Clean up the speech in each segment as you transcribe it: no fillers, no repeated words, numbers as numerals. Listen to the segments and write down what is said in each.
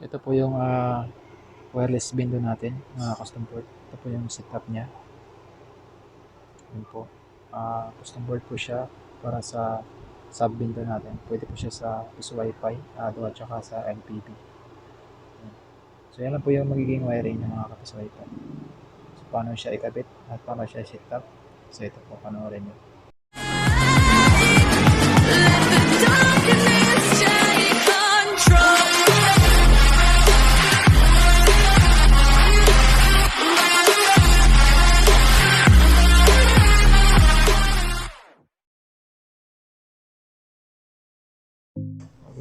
So ito po yung wireless window natin, mga custom board. Ito po yung setup niya. Yun po. Custom board po siya para sa sub window natin. Pwede po siya sa piso wifi, at saka sa LPB. Yan. So yan lang po yung magiging wiring ng mga kapiso wifi. So paano siya ikabit at paano siya setup. So ito po, panoorin nyo.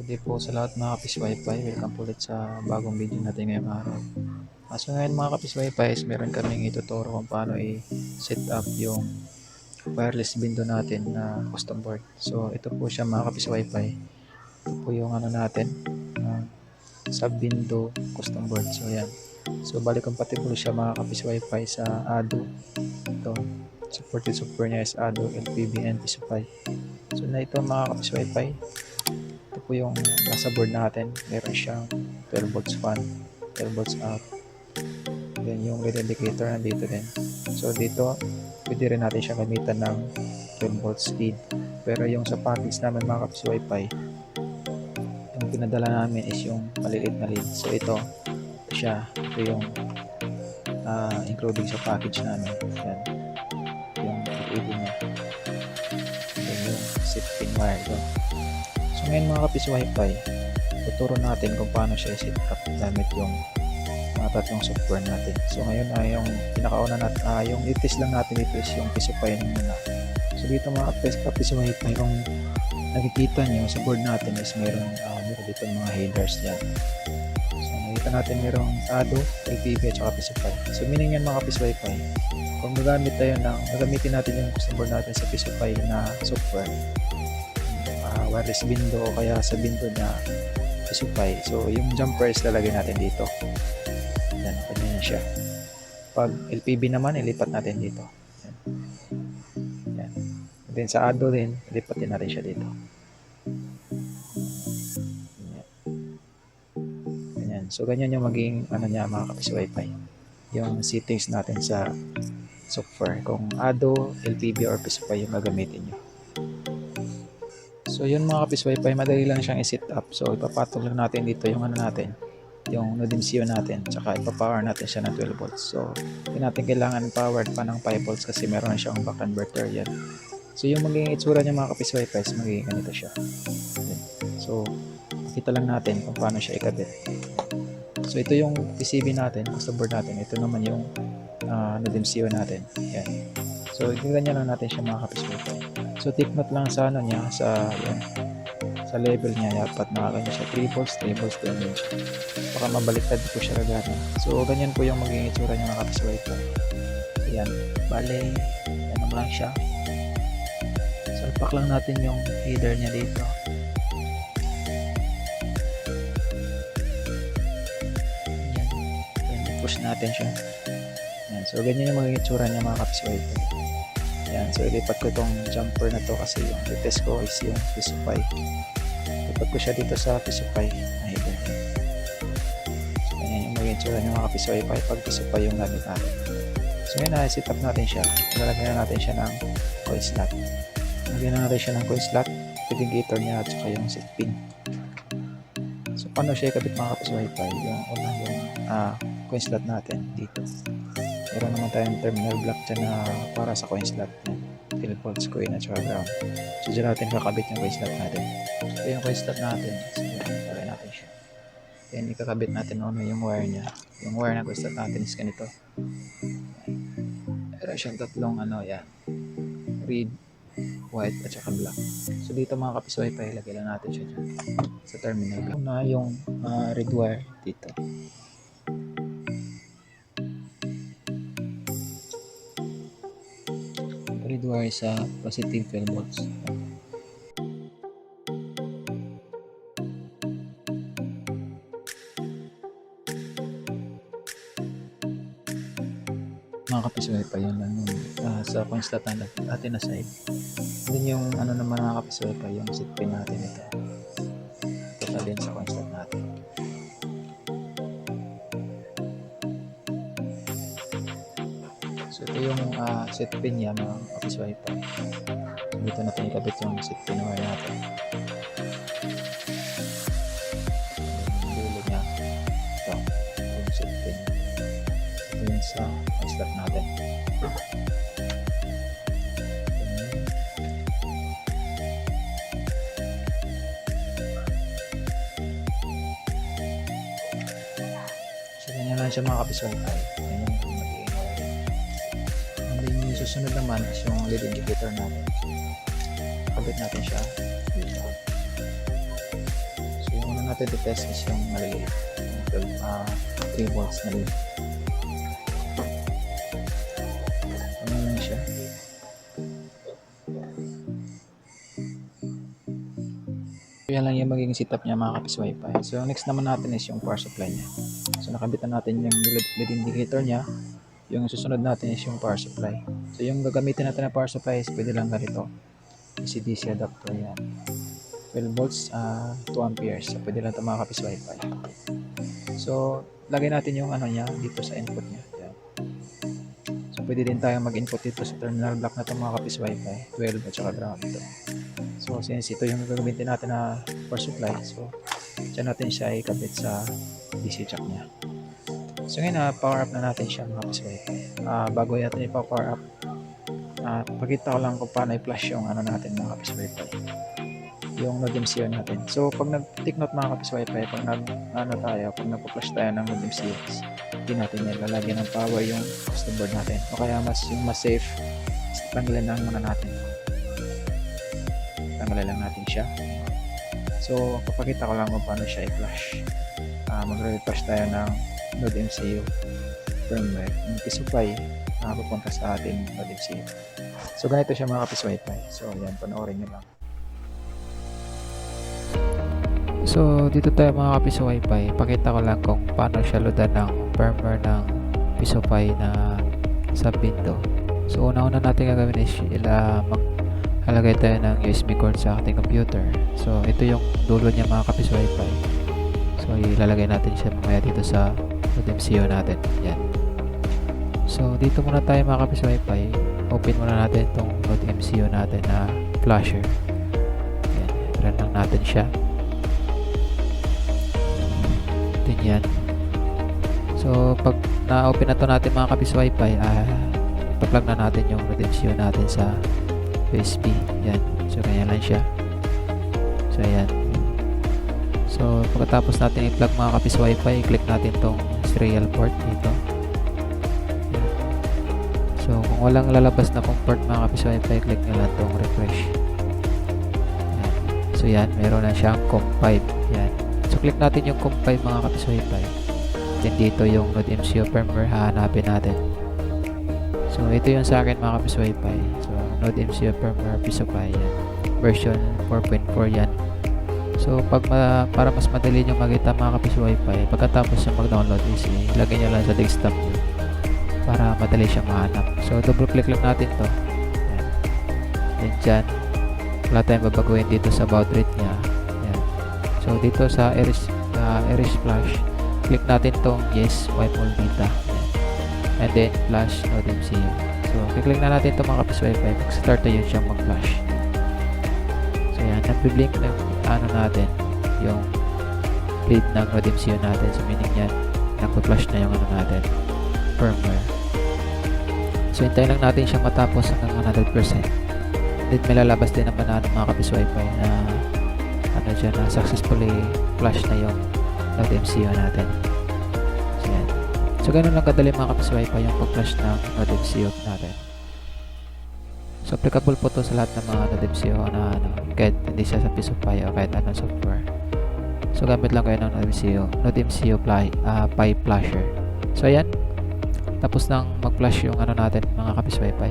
Good day po sa lahat mga kapis wifi. Welcome po ulit sa bagong video natin ngayong araw. So ngayon mga kapis wifi, meron kaming ituturo kung paano i-set up yung wireless window natin na custom board. So ito po siya mga kapis wifi. Ito po yung ano natin, sub window custom board. So yan. So bali compatible siya mga kapis wifi sa ADO. Ito. Supported software niya is ADO, LPB, and PSUPI. So na ito mga kapis wifi. Ito po yung nasa board natin. Meron siyang 12 volts fan, 12 volts out. Then yung LED indicator nandito din. So dito, pwede rin natin siya gamitan ng 12 volts speed. Pero yung sa package namin mga kaps wifi, yung pinadala namin is yung maliliit na lead. So ito siya. Ito yung including sa package namin. Yan. Yung LED niya. Then yung 16 wire doon. So ngayon mga kapis wifi, tuturo natin kung paano siya set up gamit yung tatlong software natin. So ngayon yung pinakauna natin, yung i-test lang natin dito is yung PSUPI muna. So dito mga kapis wifi, kung nakikita nyo sa board natin is meron dito mga headers dyan. So nakikita natin merong ADO, LPB at saka PSUPI. So meaning yan mga kapis wifi, kung gagamitin natin yung custom board natin sa PSUPI na software, wireless window o kaya sa window na PSUPI. So yung jumper is lalagay natin dito. Yan, ganyan siya. Pag LPB naman, ilipat natin dito. Yan. Yan. And then sa ADO din, ilipat din natin siya dito. Yan. Ganyan. So ganyan yung maging niya mga kapis wifi. Yung settings natin sa software. Kung ADO, LPB or PSUPI yung gagamitin nyo. So yun mga kapis wifi, madali lang siyang i-set up. So ipapatol lang natin dito yung natin, yung NodeMCU natin, tsaka ipapower natin siya ng 12 volts. So hindi natin kailangan powered pa ng 5 volts kasi meron na siyang back converter yan. So yung magiging itsura niya mga kapis wifi, magiging ganito siya. Yan. So kita lang natin kung paano siya ikabit. So ito yung PCB natin, custom board natin. Ito naman yung NodeMCU natin. Yan. So ganyan lang natin siya mga kapis wifi. So take note lang sa niya, sa level niya, dapat nakaganyan siya 3 volts, 3 volts din siya. Baka mabaliktad po siya agad. So ganyan po yung magiging itsura niya mga kapis wifi. Ayan, bale, ano lang siya. Salpak lang natin yung header niya dito. Ayan, push natin siya. Ayan, so ganyan yung magiging itsura niya mga kapis wifi. Yan, so ilipat ko itong jumper na to kasi yung test ko is yung PSUPI. Ilipat ko siya dito sa PSUPI na header. So ganyan yung maging tsura ng mga kapis wifi pag PSUPI yung gamit natin. So ngayon na-set up natin siya. Lalagyan na natin siya ng coil slot. Lalagyan na natin siya ng coil slot, indicator niya at saka yung set pin. So paano siya ikabit mga kapis wifi? Yung unang yung coil slot natin dito. Meron naman tayong terminal block dyan na para sa coin slot. 12 volts coin at saka ground. So dyan natin kakabit yung coin slot natin. So yung coin slot natin, so lagay natin siya. Then ikakabit natin yung wire niya. Yung wire na coin slot natin is ganito. Meron siyang tatlong yan. Red, white at saka black. So dito mga kapis wifi, ilagay lang natin siya dyan sa terminal block. Una yung red wire dito. Red wire sa positive 12 volts. Mga kapis wifi, yun lang yung sa coin slot natin na side. Then yung naman mga kapis wifi, yung set pin natin ito. Ito na din sa coin slot natin. yung set pin niya mga kapis wifi. So, dito natin ikabit yung set pin wire natin. Yung dulo niya. Ito, yung set pin. Ito yung sa slot natin. So, ganyan lang siya mga kapis wifi. Ganyan yung magiging wiring. And then yung susunod naman is yung LED indicator natin. Kabit natin siya dito. So yung una natin i-test is yung maliliit. Yung 3 volts na rin. Ano lang siya. So yan lang yung magiging setup niya mga kapis wifi. So next naman natin is yung power supply niya. So nakabitan natin yung LED indicator niya. Yung susunod natin is yung power supply. So yung gagamitin natin na power supply is pwede lang ganito. DC-DC adapter yan. 12 volts, 2 amperes. So pwede lang ito mga kapis wifi. So lagay natin yung ano niya dito sa input niya. Yan. So pwede din tayo mag-input dito sa terminal block na ito mga kapis wifi. 12 at saka ground ito. So since ito yung gagamitin natin na power supply, so dyan natin siya ikabit sa DC jack niya. So ngayon power up na natin siya mga kapis wifi. Bago natin ipa-power up, pakita ko lang kung paano i-flash yung ano natin mga kapis wifi, yung Node MCU natin. So pag nag-take note mga kapis wifi, pag pag nagpa-flash tayo ng Node MCU, hindi natin yan lalagyan ng power yung custom board natin, o kaya mas safe, tanggalin lang muna natin, tanggalin lang natin siya. So papakita ko lang kung paano siya i-flash. Magre-flash tayo ng Node MCU firmware, yung supply pupunta sa ating Node MCU. So ganito siya mga kapis wifi. So yan, panoorin nyo lang. So dito tayo mga kapis wifi, pakita ko lang kung paano siya loadan ng firmware ng Pisofy na sub window. So una-una natin gagawin is maghalagay tayo ng USB cord sa ating computer. So ito yung dulo niya mga kapis wifi. So ilalagay natin siya mamaya dito sa Node MCU natin. Yan. So dito muna tayo mga kapis wifi, open muna natin itong Node MCU natin na flasher. Yan. Run lang natin siya. Yan. So pag na-open na to natin mga kapis wifi, ipa-plug na natin yung Node MCU natin sa USB. Yan. So ganyan lang siya. So ayan. So pagkatapos natin i-plug mga kapis wifi, i-click natin tong serial port dito. Yan. So kung walang lalabas na pong port mga kapis wifi, click nyo lang tong refresh. Yan. So yan, meron na siyang COM5. Yan. So click natin yung COM5 mga kapis wifi. Then dito yung Node MCU firmware hahanapin natin. So ito yung sa akin mga kapis wifi. So Node MCU firmware Pisofy yan. Version 4.4 yan. So para mas madali nyo makita mga kapis wifi, pagkatapos yung mag-download is ilagay nyo lang sa desktop nyo para madali siyang mahanap. So double click lang natin to. Yan. Then dyan, wala tayong babaguhin dito sa baud rate nya. So dito sa Erase Flash, click natin tong yes, wipe all data. And then flash Node MCU. So click na natin itong mga kapis wifi, mag-start na yun siyang mag-flash. So yan, nag-blink na ano natin, yung lead ng Node MCU natin. So meaning yan, nag-flash na yung ano natin, firmware. So hintayin lang natin siyang matapos hanggang 100%. Then may lalabas din naman na mga kapis wifi na ano dyan, na successfully flash na yung Node MCU natin. So yan. So ganun lang kadali mga kapis wifi yung pag-flash ng Node MCU natin. So applicable po to sa lahat ng mga Node MCU na kahit hindi siya sa Pisofy o kahit anong software. So gamit lang kayo ng Node MCU Pi Flasher. So ayan, tapos nang mag-flash yung ano natin mga kapis wifi,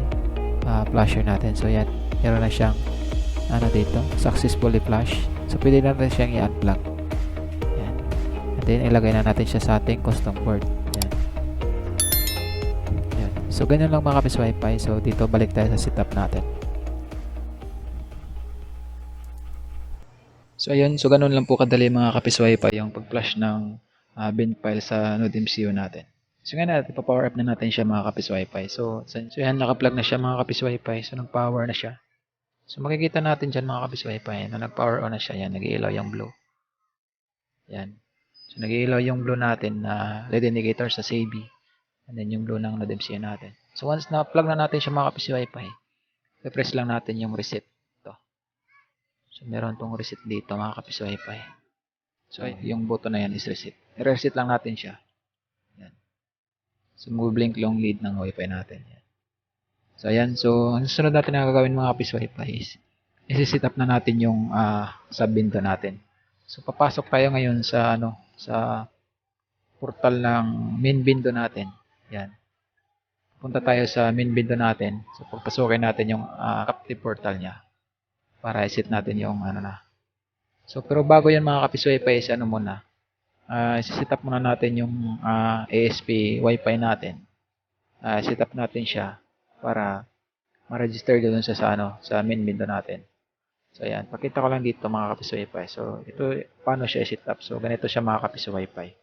flasher natin. So yan, meron na siyang ano dito, successfully flash. So pwede na rin siyang i-unplug. Yan. And then ilagay na natin siya sa ating custom board. Yan. Yan. So ganyan lang mga kapis wifi. So dito balik tayo sa setup natin. So ayun, so ganun lang po kadali mga kapis wifi yung pag-flash ng bin file sa Node MCU natin. So ngayon natin, ipa-power up na natin siya mga kapis wifi. So yan, naka-plug na siya mga kapis wifi. So nag-power na siya. So makikita natin dyan mga kapis wifi na nag-power on na siya. Yan, nag-iilaw yung blue. Yan. So nag-iilaw yung blue natin na LED indicator sa SABI. And then yung blue ng NODMCA natin. So once na-plug na natin siya mga kapis wifi, i-press lang natin yung reset. Ito. So meron tong reset dito mga kapis wifi. So yung button na yan is reset. I-reset lang natin siya. Yan. So mag-blink long lead ng wifi natin. Yan. So ayan. So ang susunod natin na gagawin mga kapis wifi is i-set up na natin yung sub window natin. So papasok tayo ngayon sa sa portal ng main window natin. Yan. Punta tayo sa main window natin. So pagpasukin natin yung captive portal niya para i-set natin yung na. So pero bago yan mga kapis wifi is muna. I-set up muna natin yung ASP wifi natin. Set up natin siya para ma-register doon sa main window natin. So ayan, pakita ko lang dito mga kapis wifi. So ito paano siya i-set up. So ganito siya mga kapis wifi.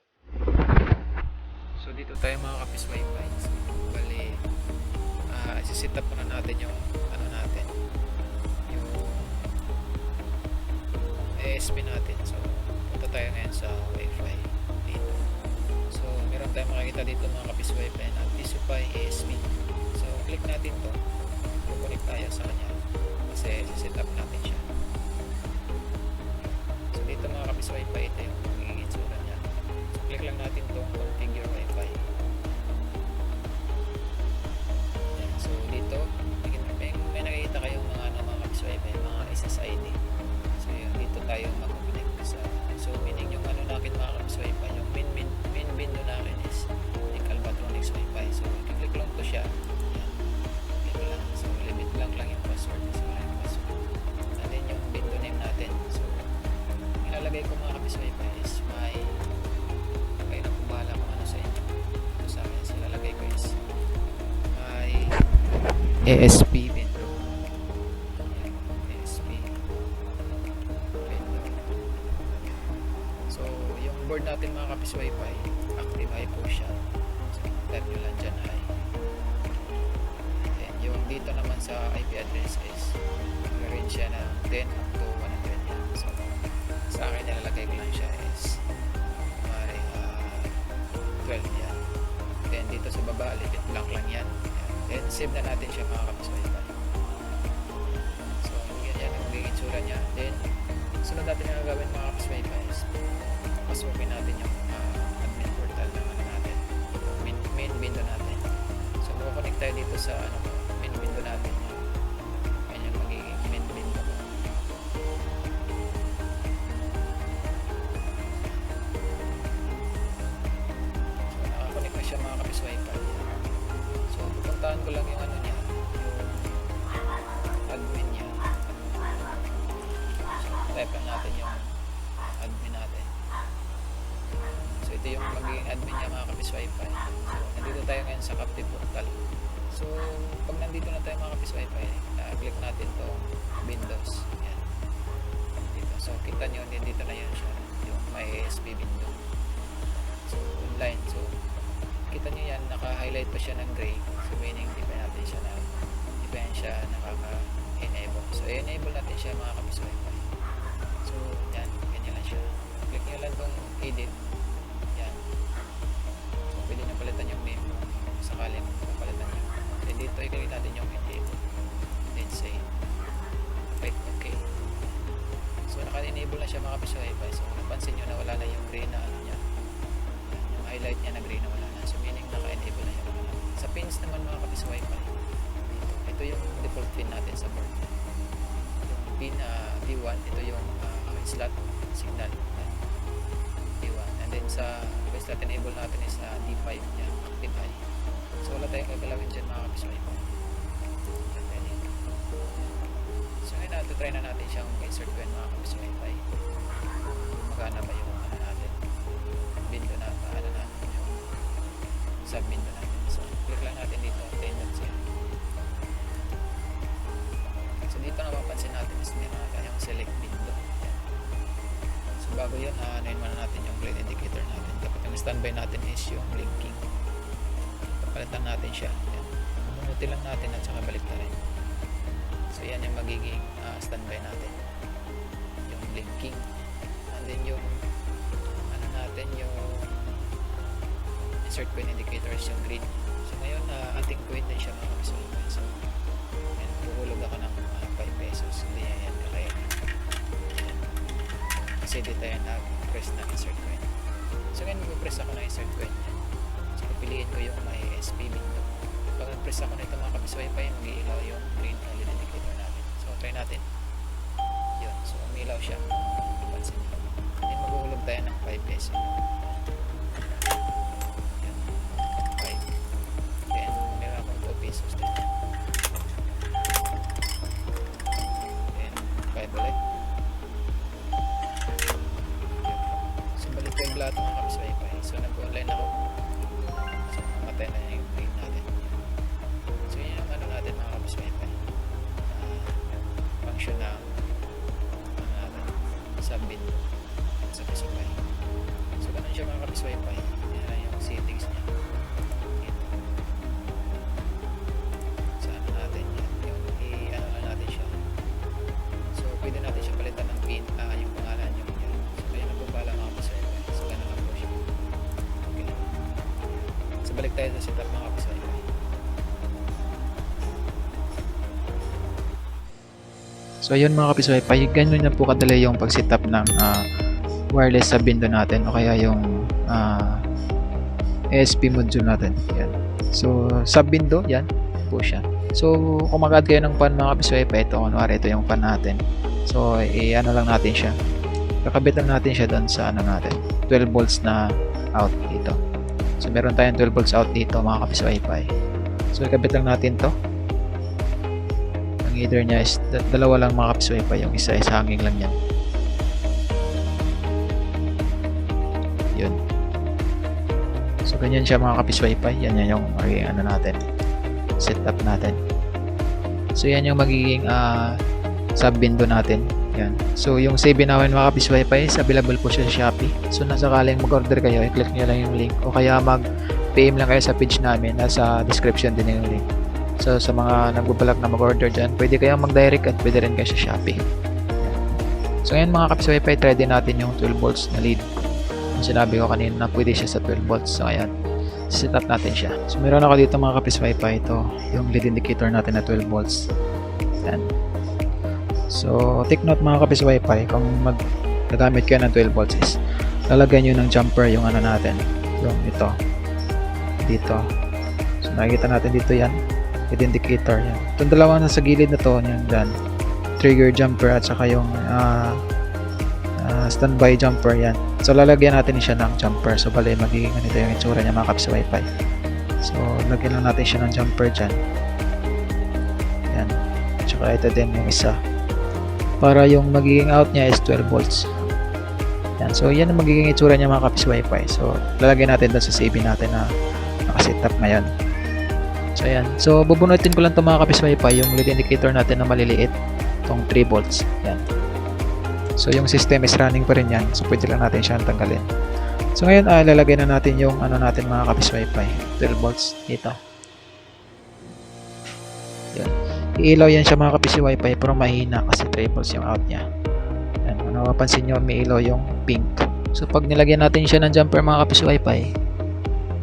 So dito tayo mga kapis wifi. So bali i-set up muna natin yung natin. Yung ASP natin. So punta tayo ngayon sa wifi dito. So meron tayong makikita dito mga kapis wifi na Tisupy ASP. So click natin to. Connect tayo sa kanya kasi set up natin siya. So dito mga kapis wifi, ito yung magiging itsura niya. So click lang natin itong configure wifi. Yan. So dito may nakikita kayong mga kapis wifi, mga SSID. So yun, dito tayo mag-connect sa, so meaning yung natin mga kapis wifi, yung main window natin is yung Albatronics wifi. So click lang to siya. So limit lang yung password. So yung password. And then yung window name natin. So ilalagay ko mga kapis wifi is kayo na pumahala kung ano sa inyo. Ito sa akin, ilalagay ko is my ASP window. ASP window. So yung board natin mga kapis wifi, active high po siya. So type nyo lang dyan high. Yung dito naman sa IP address is range siya na 10 up to 100 yan. So sa akin nilalagay ko lang siya is 12 yan. Then dito sa baba limit blank lang yan. Then save na natin siya mga kapis wifi. So yan yung magiging itsura niya. Then sunod natin yung gagawin mga kapis wifi is pasukin natin yung admin portal ng natin, main window natin. So mag-connect tayo dito sa main window natin. Yan yung magiging main window. So nakakonect na siya mga kapis wifi. So pupuntahan ko lang yung niya, yung admin niya. So type lang natin yung admin natin. So ito yung magiging admin niya mga kapis wifi. So nandito tayo ngayon sa captive portal. So pag nandito na tayo mga kapis wifi, click natin to Windows. Yan. Dito. So kita nyo din dito na yun siya, yung my ASP window. So online. So kita nyo yan, naka-highlight pa siya ng gray. So meaning di pa yan siya nakaka-enable. So enable natin siya mga kapis wifi. So yan, ganyan lang siya. Click nyo lang tong edit. Yan. So pwede nyo palitan yung name sakaling papalitan nyo. Then dito i-click natin yung enable. Then save. Click OK. So naka-enable na siya mga kapis wifi. So napansin nyo na wala na yung gray na niya. Yung highlight niya na gray na wala na. So meaning naka-enable na siya. Sa pins naman mga kapis wifi, ito yung default pin natin sa board. Yung pin D1, ito yung slot signal. D1. And then sa slot enable natin is D5 yan, active high. So wala tayong gagalawin dyan mga kapis wifi. So ngayon try na natin siyang insert ko yan mga kapis wifi. Magana ba yung natin, window na natin yung sub window natin. So click lang natin dito, attendance yan. So dito napapansin natin is meron na tayong select window. Yan. So bago yun, anayin muna natin yung light indicator natin. Dapat yung standby natin is yung blinking. palitan natin siya. Yan. Bunutin lang natin at saka balik na rin. So yan yung magiging standby natin, yung blinking, and then yung ano natin, yung insert coin indicators, yung green. So ngayon ating coin din siya mga kapis-wifi. So yan, puhulog ako ng 5 pesos, hindi yan kaya yan. Kasi di tayo nag-press na insert coin. So ngayon mag-press ako ng insert coin. So pipiliin ko yung may SP window. Pag nag-press ako nito mga kapis-wifi, mag-iilaw yung green LED indicator natin. So try natin. Yun, so umilaw siya. Pansin nyo. Then maghuhulog tayo ng 5 pesos. Yun, 5. Then meron akong 2 pesos din. Then 5 ulit. So balik ko yung lahat mga kapis-wifi. So nag-online ako. So matay na yung green natin. So yun yung ano natin mga kapis-wifi. Function na submit sa PCPI. So ganun siya mga kapis-wifi. Yan lang yung settings niya. Ito. So ano natin yan, yung i-ano lang natin siya. So pwede natin siya palitan ng pin, yung pangalan yung yan. So kaya nagpapala mga kapis-wifi. So ganun lang po siya. Okay. So balik tayo sa setup mga kapis-wifi. So yun mga kapis-wifi, ganun na po kadali yung pag-setup ng wireless sub window natin o kaya yung ASP module natin. Yan. So sub window, yan po siya. So kung mag-add kayo ng fan mga kapis-wifi, ito kunwari ito yung fan natin. So i-ano lang natin siya. Kakabit lang natin siya doon sa ano natin, 12 volts na out dito. So meron tayong 12 volts out dito mga kapis-wifi. So ikabit lang natin to. Either niya is dalawa lang mga kapis-wifi, yung isa is hanging lang yan. Yun. So ganyan siya mga kapis-wifi. Yan yung magiging ano natin, setup natin. So yan yung magiging sub window natin. Yan. So yung save namin mga kapis-wifi is available po siya sa Shopee. So nasakaling mag-order kayo, i-click nyo lang yung link o kaya mag-PM lang kayo sa page namin, nasa description din yung link. So sa mga nagbabalak na mag-order dyan, pwede kayong mag-direct at pwede rin kayo sa Shopee. So ngayon mga kapis-wifi, try din natin yung 12 volts na lead. Yung sinabi ko kanina na pwede siya sa 12 volts. So ayan, set up natin siya. So meron ako dito mga kapis-wifi, ito yung lead indicator natin na 12 volts. Ayan. So take note mga kapis-wifi, kung gagamit kayo ng 12 volts is lalagyan nyo ng jumper yung ano natin, yung ito dito. So nakikita natin dito yan, lead indicator yan. Itong dalawa na sa gilid na to, yan dyan, trigger jumper at saka yung standby jumper yan. So lalagyan natin siya ng jumper. So bali magiging ganito yung itsura niya mga kapis-wifi. So lagyan lang natin siya ng jumper dyan. Yan. At saka ito din yung isa. Para yung magiging out niya is 12 volts. Yan. So yan ang magiging itsura niya mga kapis-wifi. So lalagyan natin doon sa save natin na nakaset up ngayon. So ayan. So bubunutin ko lang ito mga kapis-wifi, yung lead indicator natin na maliliit, itong 3 volts. Yan. So yung system is running pa rin yan. So pwede lang natin siyang tanggalin. So ngayon lalagay na natin yung ano natin mga kapis-wifi, 12 volts dito. Yan. Iilaw yan siya mga kapis-wifi pero mahina kasi 3 volts yung out niya. Yan. Kung napapansin nyo, may ilaw yung pink. So pag nilagyan natin siya ng jumper mga kapis-wifi,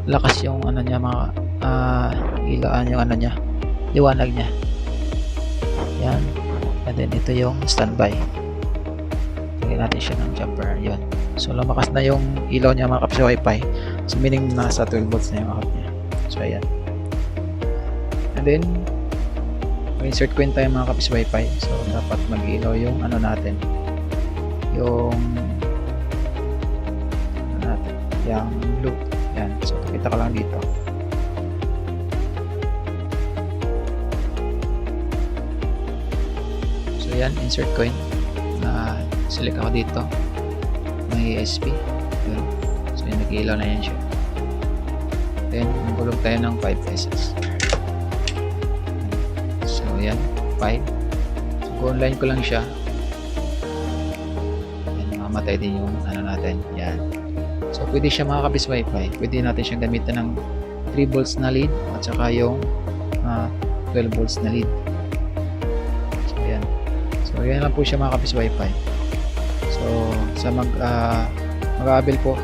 lakas yung ano niya mga ilaan yung ano niya, liwanag niya. Yan. And then ito yung standby. Lagyan natin siya ng jumper. Yan. So lumakas na yung ilaw niya mga kapis-wifi. So meaning nasa 12 volts na yung out niya. So ayan. And then insert coin tayo mga kapis-wifi. So dapat mag-ilaw yung ano natin, yung ano natin, yung blue. Yan. So pakita ko lang dito. So yan, insert coin. Select ako dito. May ASP. Yun. So yan, nag-ilaw na yan siya. Then magulog tayo ng 5 pesos. So yan, 5. So online ko lang siya. Yan, mamatay din yung ano natin. Yan. So pwede siya mga kapis-wifi. Pwede natin siyang gamitin ng 3 volts na lead at saka yung 12 volts na lead. So ayan. So yan lang po siya mga kapis wifi. So sa mag-aabil po,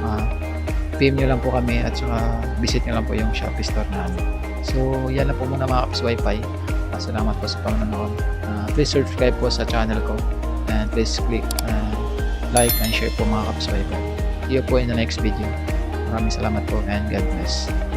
PM nyo lang po kami at saka visit nyo lang po yung Shopee store namin. So yan lang po muna mga kapis wifi. Salamat po sa panonood. Please subscribe po sa channel ko and please click like and share po mga kapis wifi. See you po in the next video. Maraming salamat po and God bless.